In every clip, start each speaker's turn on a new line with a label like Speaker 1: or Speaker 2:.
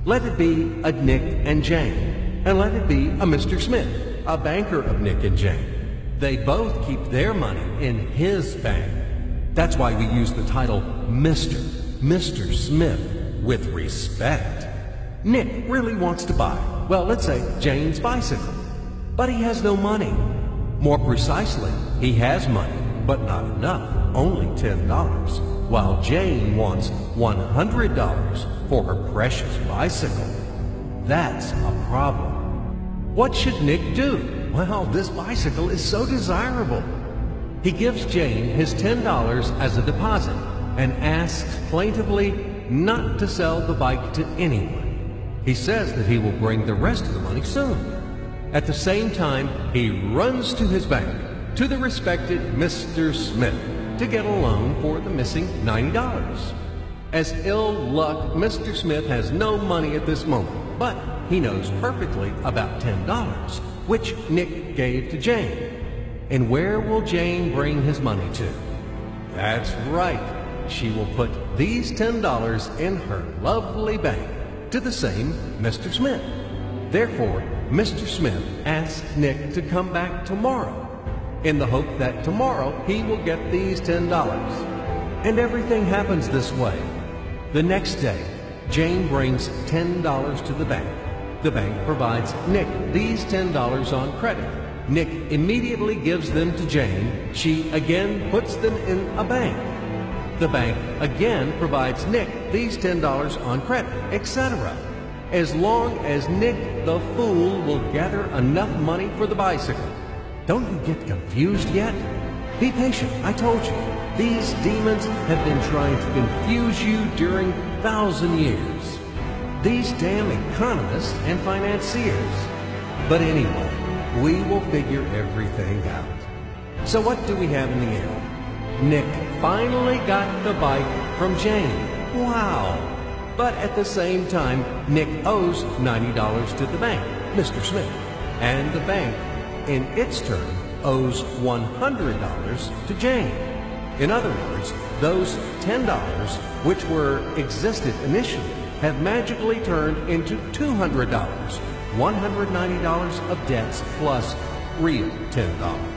Speaker 1: Let it be a Nick and Jane, and let it be a Mr. Smith, a banker of Nick and Jane. They both keep their money in his bank. That's why we use the title Mr. Smith with respect. Nick really wants to buy, well, let's say Jane's bicycle, but he has no money. More precisely, he has money, but not enough, only $10, while Jane wants $100 for her precious bicycle. That's a problem. What should Nick do? Well, this bicycle is so desirable. He gives Jane his $10 as a deposit and asks plaintively not to sell the bike to anyone. He says that he will bring the rest of the money soon. At the same time, he runs to his bank, to the respected Mr. Smith, to get a loan for the missing $90. As ill luck, Mr. Smith has no money at this moment, but he knows perfectly about $10, which Nick gave to Jane. And where will Jane bring his money to? That's right. She will put these $10 in her lovely bank to the same Mr. Smith. Therefore, Mr. Smith asks Nick to come back tomorrow in the hope that tomorrow he will get these $10. And everything happens this way. The next day, Jane brings $10 to the bank. The bank provides Nick these $10 on credit. Nick immediately gives them to Jane. She again puts them in a bank. The bank again provides Nick these $10 on credit, etc. As long as Nick the fool will gather enough money for the bicycle. Don't you get confused yet? Be patient, I told you. These demons have been trying to confuse you during 1,000 years. These damn economists and financiers. But anyway, we will figure everything out. So what do we have in the end? Nick finally got the bike from Jane. Wow! But at the same time, Nick owes $90 to the bank, Mr. Smith. And the bank, in its turn, owes $100 to Jane. In other words, those $10, which existed initially, have magically turned into $200, $190 of debts plus real $10.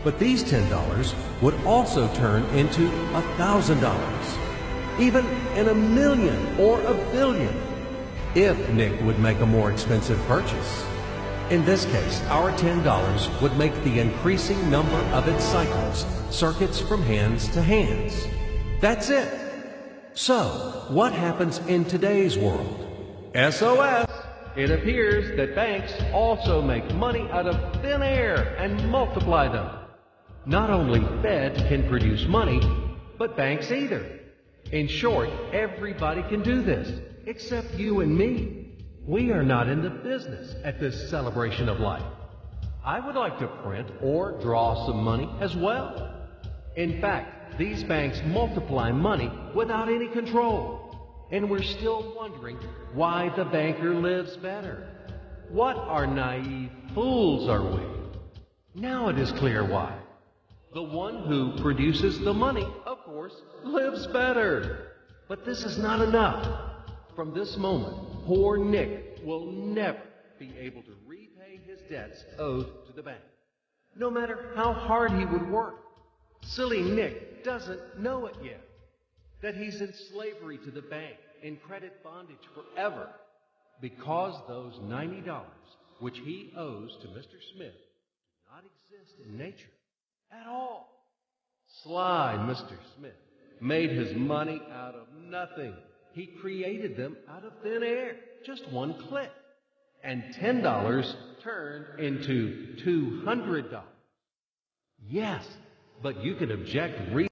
Speaker 1: But these $10 would also turn into $1,000, even in a million or a billion, if Nick would make a more expensive purchase. In this case, our $10 would make the increasing number of its cycles, circuits from hands to hands. That's it. So, what happens in today's world? SOS! It appears that banks also make money out of thin air and multiply them. Not only Fed can produce money, but banks either. In short, everybody can do this, except you and me. We are not in the business at this celebration of life. I would like to print or draw some money as well. In fact, these banks multiply money without any control. And we're still wondering why the banker lives better. What are naive fools are we? Now it is clear why. The one who produces the money, of course, lives better. But this is not enough. From this moment, poor Nick will never be able to repay his debts owed to the bank, no matter how hard he would work. Silly Nick doesn't know it yet, that he's in slavery to the bank, in credit bondage forever, because those $90, which he owes to Mr. Smith, do not exist in nature at all. Sly Mr. Smith made his money out of nothing. He created them out of thin air, just one click. And $10 turned into $200. Yes, but you can object